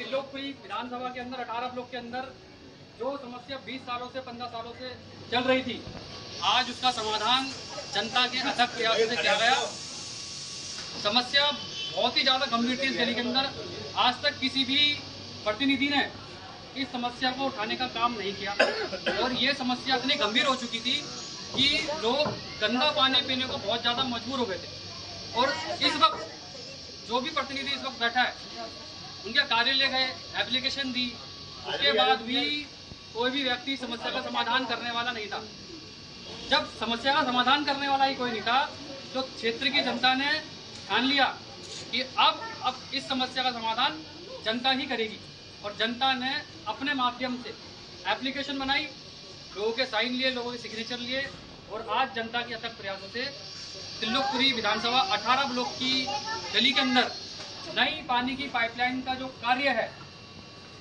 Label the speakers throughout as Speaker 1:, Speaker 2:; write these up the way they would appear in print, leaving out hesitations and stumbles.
Speaker 1: त्रिलोकपुरी विधानसभा के अंदर 18 ब्लॉक के अंदर जो समस्या 20 सालों से 15 सालों से चल रही थी, आज उसका समाधान जनता के अथक प्रयास से किया गया। समस्या बहुत ही ज़्यादा गंभीर थी इस गली के अंदर। आज तक किसी भी प्रतिनिधि ने इस समस्या को उठाने का काम नहीं किया और ये समस्या इतनी गंभीर हो चुकी थी कि लोग गंदा पानी पीने को बहुत ज़्यादा मजबूर हो गए थे। और इस वक्त जो भी प्रतिनिधि इस वक्त बैठा है, उनके कार्यालय गए, एप्लीकेशन दी, उसके बाद भी कोई भी व्यक्ति समस्या का समाधान करने वाला नहीं था। जब समस्या का समाधान करने वाला ही कोई नहीं था, तो क्षेत्र की जनता ने ठान लिया कि अब इस समस्या का समाधान जनता ही करेगी। और जनता ने अपने माध्यम से एप्लीकेशन बनाई, लोगों के साइन लिए, लोगों के सिग्नेचर लिए और आज जनता के अथक प्रयासों से त्रिलोकपुरी विधानसभा 18 ब्लॉक की गली के अंदर नई पानी की पाइपलाइन का जो कार्य है,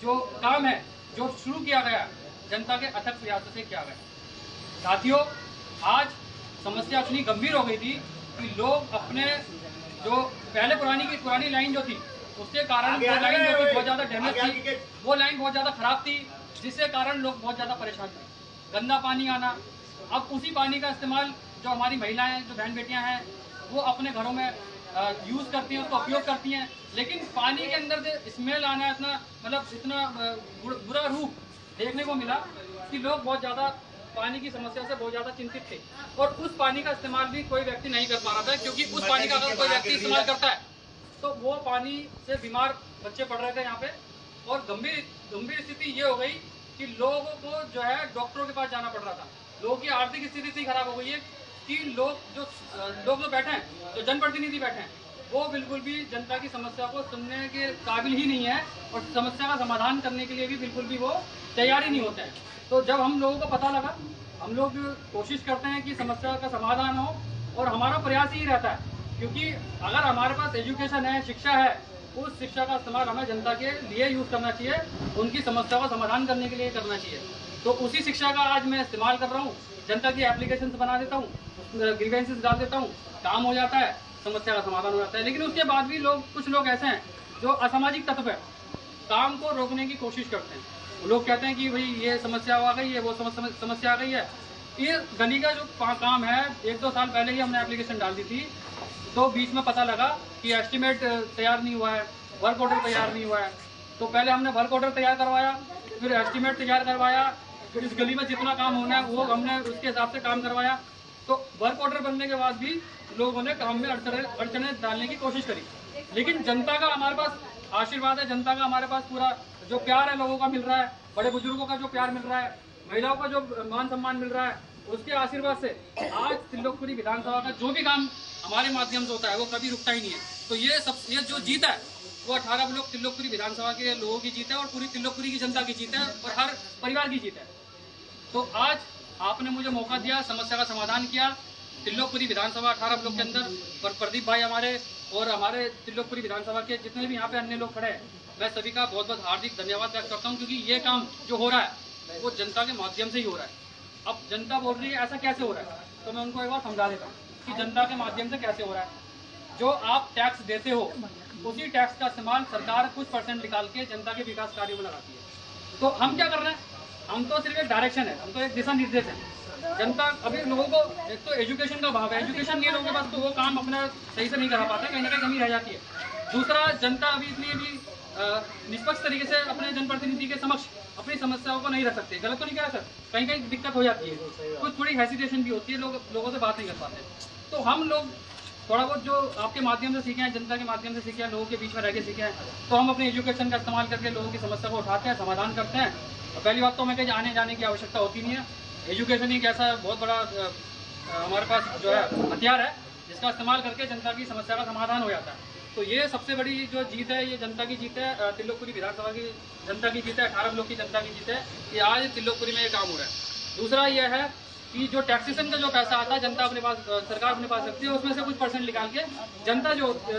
Speaker 1: जो काम है, जो शुरू किया गया, जनता के अथक प्रयासों से किया गया। साथियों, आज समस्या इतनी गंभीर हो गई थी कि लोग अपने जो पहले पुरानी लाइन जो थी, उसके कारण वो लाइन जो थी बहुत ज़्यादा डैमेज थी, वो लाइन बहुत ज़्यादा खराब थी, जिसके कारण लोग बहुत ज़्यादा परेशान थे। गंदा पानी आना, अब उसी पानी का इस्तेमाल जो हमारी महिलाएं, जो बहन बेटियां हैं, वो अपने घरों में यूज़ करती हैं, उसका उपयोग करती हैं। लेकिन पानी के अंदर से स्मेल आना, इतना बुरा रूप देखने को मिला कि लोग बहुत ज़्यादा पानी की समस्या से बहुत ज़्यादा चिंतित थे। और उस पानी का इस्तेमाल भी कोई व्यक्ति नहीं कर पा रहा था, क्योंकि उस पानी का अगर कोई व्यक्ति इस्तेमाल करता है तो वो पानी से बीमार बच्चे पड़ रहे थे यहाँ पे। और गंभीर स्थिति ये हो गई कि लोगों को जो है डॉक्टरों के पास जाना पड़ रहा था। लोगों की आर्थिक स्थिति इतनी खराब हो गई है कि लोग जो बैठे हैं, जो जनप्रतिनिधि बैठे हैं, वो बिल्कुल भी जनता की समस्या को सुनने के काबिल ही नहीं है और समस्या का समाधान करने के लिए भी बिल्कुल भी वो तैयार ही नहीं होते हैं। तो जब हम लोगों को पता लगा, हम लोग कोशिश करते हैं कि समस्या का समाधान हो और हमारा प्रयास ही रहता है, क्योंकि अगर हमारे पास एजुकेशन है, शिक्षा है, उस शिक्षा का इस्तेमाल हमें जनता के लिए यूज़ करना चाहिए, उनकी समस्या का समाधान करने के लिए करना चाहिए। तो उसी शिक्षा का आज मैं इस्तेमाल कर रहा हूँ, जनता की एप्लीकेशन बना देता हूँ, ग्रीवेंसेस डाल देता हूँ, काम हो जाता है, समस्या का समाधान हो जाता है। लेकिन उसके बाद भी कुछ लोग ऐसे हैं जो असामाजिक तत्व है, काम को रोकने की कोशिश करते हैं। लोग कहते हैं कि भाई ये समस्या आ गई है, वो समस्या आ गई है। ये गली का जो काम है, 1-2 साल पहले ही हमने एप्लीकेशन डाल दी थी, तो बीच में पता लगा कि एस्टीमेट तैयार नहीं हुआ है, वर्क ऑर्डर तैयार नहीं हुआ है। तो पहले हमने वर्क ऑर्डर तैयार करवाया, फिर एस्टीमेट तैयार करवाया, फिर इस गली में जितना काम होना है वो हमने उसके हिसाब से काम करवाया। तो वर्क ऑर्डर बनने के बाद भी लोगों ने काम में अड़चने डालने की कोशिश करी। लेकिन जनता का हमारे पास आशीर्वाद है, जनता का हमारे पास पूरा जो प्यार है लोगों का मिल रहा है, बड़े बुजुर्गों का जो प्यार मिल रहा है, महिलाओं का जो मान सम्मान मिल रहा है, उसके आशीर्वाद से आज त्रिलोकपुरी विधानसभा का जो भी काम हमारे माध्यम से होता है वो कभी रुकता ही नहीं है। तो ये जो जीत है वो 18 ब्लॉक त्रिलोकपुरी विधानसभा के लोगों की जीत है और पूरी त्रिलोकपुरी की जनता की जीत है और हर परिवार की जीत है। तो आज आपने मुझे मौका दिया, समस्या का समाधान किया। त्रिलोकपुरी विधानसभा 18 ब्लॉक के अंदर प्रदीप भाई हमारे और हमारे त्रिलोकपुरी विधानसभा के जितने भी यहाँ पे अन्य लोग खड़े हैं, मैं सभी का बहुत बहुत हार्दिक धन्यवाद व्यक्त करता हूँ, क्योंकि ये काम जो हो रहा है वो जनता के माध्यम से ही हो रहा है। अब जनता बोल रही है ऐसा कैसे हो रहा है, तो मैं उनको एक बार समझा देता हूँ कि जनता के माध्यम से कैसे हो रहा है। जो आप टैक्स देते हो, उसी टैक्स का इस्तेमाल सरकार कुछ % निकाल के जनता के विकास कार्यों में लगाती है। तो हम क्या कर रहे हैं, हम तो सिर्फ एक डायरेक्शन है, हम तो एक दिशा निर्देश है। जनता अभी लोगों को एक तो एजुकेशन का भाव है, एजुकेशन नहीं लोगों के पास, तो वो काम अपना सही से नहीं करा पाते, कहीं ना कहीं कमी रह जाती है। दूसरा, जनता अभी इसलिए भी निष्पक्ष तरीके से अपने जनप्रतिनिधि के समक्ष अपनी समस्याओं को नहीं रख सकते। गलत तो नहीं कह सकते, कहीं कहीं दिक्कत हो जाती है, कुछ थोड़ी हेसिटेशन भी होती है, लोगों से बात नहीं कर पाते। तो हम लोग थोड़ा बहुत जो आपके माध्यम से सीखे हैं, जनता के माध्यम से सीखे हैं, लोगों के बीच में रह के सीखे हैं, तो हम अपने एजुकेशन का इस्तेमाल करके लोगों की समस्या को उठाते हैं, समाधान करते हैं। और पहली बात तो हमें कहीं आने जाने की आवश्यकता होती नहीं है। एजुकेशन एक ऐसा बहुत बड़ा हमारे पास जो है हथियार है, जिसका इस्तेमाल करके जनता की समस्या का समाधान हो जाता है। तो ये सबसे बड़ी जो जीत है, ये जनता की जीत है, त्रिलोकपुरी विधानसभा की जनता की जीत है, 18 ब्लॉक की जनता की जीत है कि आज त्रिलोकपुरी में ये काम हो रहा है। दूसरा यह है कि जो टैक्सेशन का जो पैसा आता है, जनता अपने पास, सरकार अपने पास रखती है, उसमें से कुछ % निकाल के जनता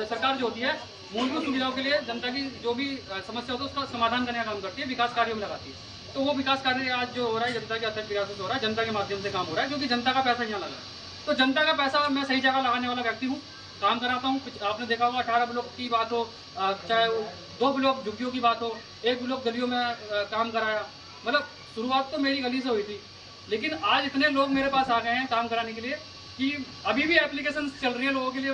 Speaker 1: सरकार जो होती है, मूलभूत सुविधाओं के लिए जनता की जो भी समस्या होती है उसका समाधान करने का काम करती है, विकास कार्यों में लगाती है। तो वो विकास कार्य आज जो हो रहा है जनता के अथक प्रयास से हो रहा है, जनता के माध्यम से काम हो रहा है, क्योंकि जनता का पैसा यहाँ लगा है। तो जनता का पैसा मैं सही जगह लगाने वाला व्यक्ति हूँ, काम कराता हूँ। आपने देखा होगा 18 ब्लॉक की बात हो, चाहे 2 ब्लॉक झुग्गियों की बात हो, 1 ब्लॉक गलियों में काम कराया। मतलब शुरुआत तो मेरी गली से हुई थी, लेकिन आज इतने लोग मेरे पास आ गए हैं काम कराने के लिए कि अभी भी एप्लीकेशन चल रही है लोगों के लिए।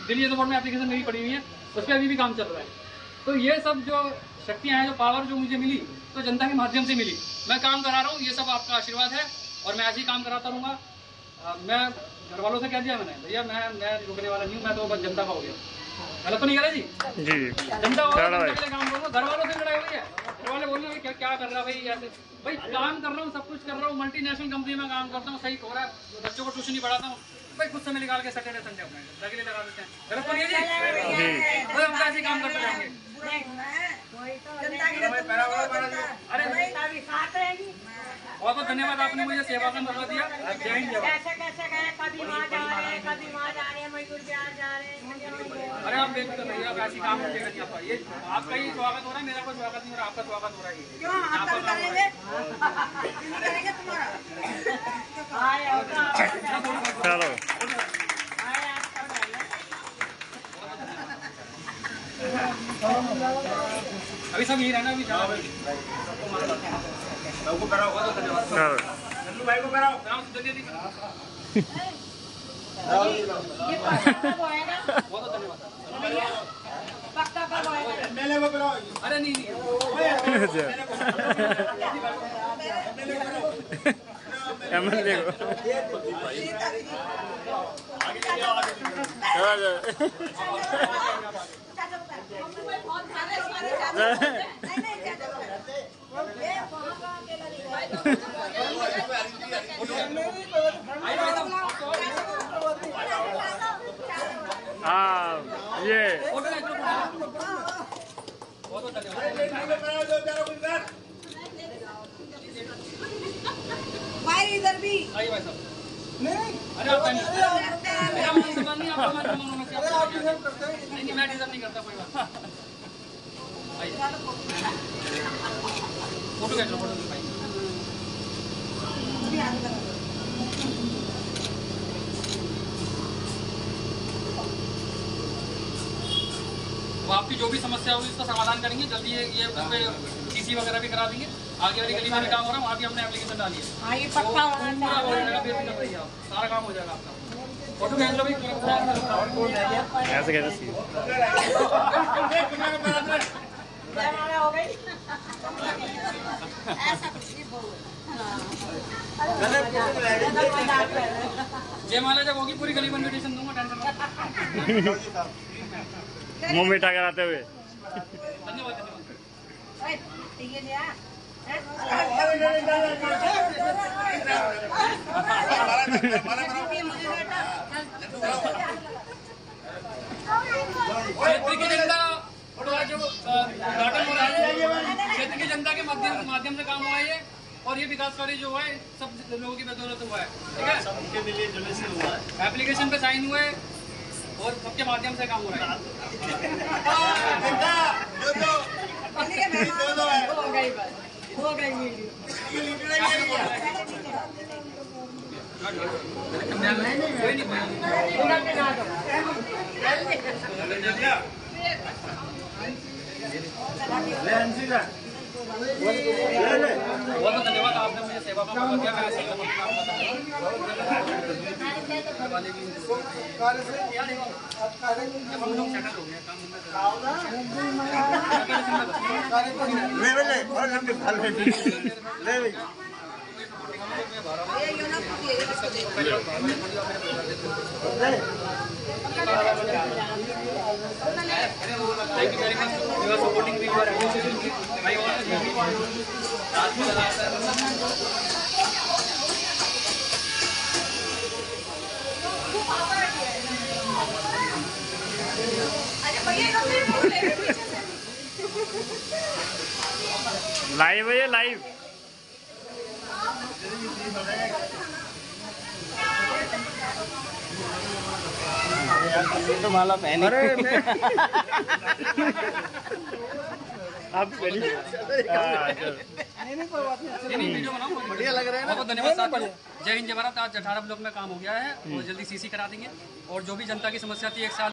Speaker 1: दिल्ली बोर्ड में एप्लीकेशन मेरी पड़ी हुई है, उस पर अभी भी काम चल रहा है। तो ये सब जो शक्तियाँ हैं, जो पावर जो मुझे मिली, तो जनता के माध्यम से मिली। मैं काम करा रहा हूँ, ये सब आपका आशीर्वाद है और मैं ऐसे ही काम कराता रहूँगा। मैं घर वालों से कह दिया मैंने, भैया मैं रुकने वाला नहीं हूँ, मैं तो बस जनता का हो गया। गलत तो नहीं करा जी? जनता हो गया, जनता के लिए काम करूँगा। घर वालों से लड़ाई हुई है, घर वाले बोल रहे हैं क्या कर रहा है भाई, ऐसे भाई काम कर रहा हूँ, सब कुछ कर रहा हूँ, मल्टीनेशनल कंपनी में काम करता हूँ, सही हो रहा है, बच्चों को ट्यूशन ही पढ़ाता हूँ भाई, कुछ समय निकाल के सैटरडे संडे अपने लगे लगा देते हैं। गलत तो नहीं है जी? हम ऐसे काम करते रहेंगे। अरे बहुत बहुत धन्यवाद, आपने मुझे सेवा का मौका दिया। जय हिंद। अरे आप बेफिक्र रहिए, आप ऐसी काम करते नहीं। आपका ये आपका ही स्वागत हो रहा है, मेरा कोई स्वागत नहीं हो रहा, आपका स्वागत हो रहा है।
Speaker 2: चलो
Speaker 1: अभी सब यही रहना, अभी जाओ को कराओ। बहुत धन्यवाद भाई को कराओ। बहुत धन्यवाद। अरे नहीं
Speaker 2: MLA को हाँ ये
Speaker 3: भाई इधर भी
Speaker 1: आइए भाई साहब। नहीं अरे आप नहीं, मेरा मान सम्मान नहीं, आपका मान सम्मान होना चाहिए। आप डिजर्व करते हैं। नहीं मैं डिजर्व नहीं करता, कोई बात। आइए फोटो खींच लो, फोटो भाई। वो आपकी जो भी समस्या होगी उसका समाधान करेंगे जल्दी। ये सीसी वगैरह भी करा देंगे। आगे वाली गली में भी काम हो रहा है, वहाँ भी हमने एप्लीकेशन डाली है।
Speaker 3: ये पक्का होना
Speaker 1: चाहिए, सारा काम हो जाएगा आपका। फोटो खींच लो भी।
Speaker 2: ऐसे कैसे
Speaker 3: हो गई ऐसा कुछ नहीं बोल।
Speaker 1: जयमाला जब होगी पूरी गली में इनविटेशन दूंगा, टेंशन मत।
Speaker 2: मुंह मीठा कराते हुए।
Speaker 1: धन्यवाद धन्यवाद।
Speaker 3: ये लिया
Speaker 1: क्षेत्र की जनता जो उद्घाटन हो रहा है, क्षेत्र की जनता के माध्यम से काम हुआ है और ये विकास कार्य जो हुआ है सब लोगों की बदौलत हुआ है। ठीक है, सबके मिले जुले से हुआ है। एप्लीकेशन पे साइन हुए और सबके माध्यम से काम हो रहा है।
Speaker 3: हो गई
Speaker 1: बहुत धन्यवाद, आपने मुझे सेवा का मौका दिया। हम लोग सेटल हो गए Thank you very much. You are supporting me. You are appreciating me. I want to
Speaker 2: live है ये लाइव।
Speaker 4: तो माला पहन।
Speaker 2: अरे आप पहली
Speaker 1: वीडियो बनाओ,
Speaker 4: बढ़िया लग रहा है ना।
Speaker 1: बहुत धन्यवाद। जय हिंद जय भारत। आज 18 ब्लॉक में काम हो गया है और जल्दी सीसी करा देंगे और जो भी जनता की समस्या थी 1 साल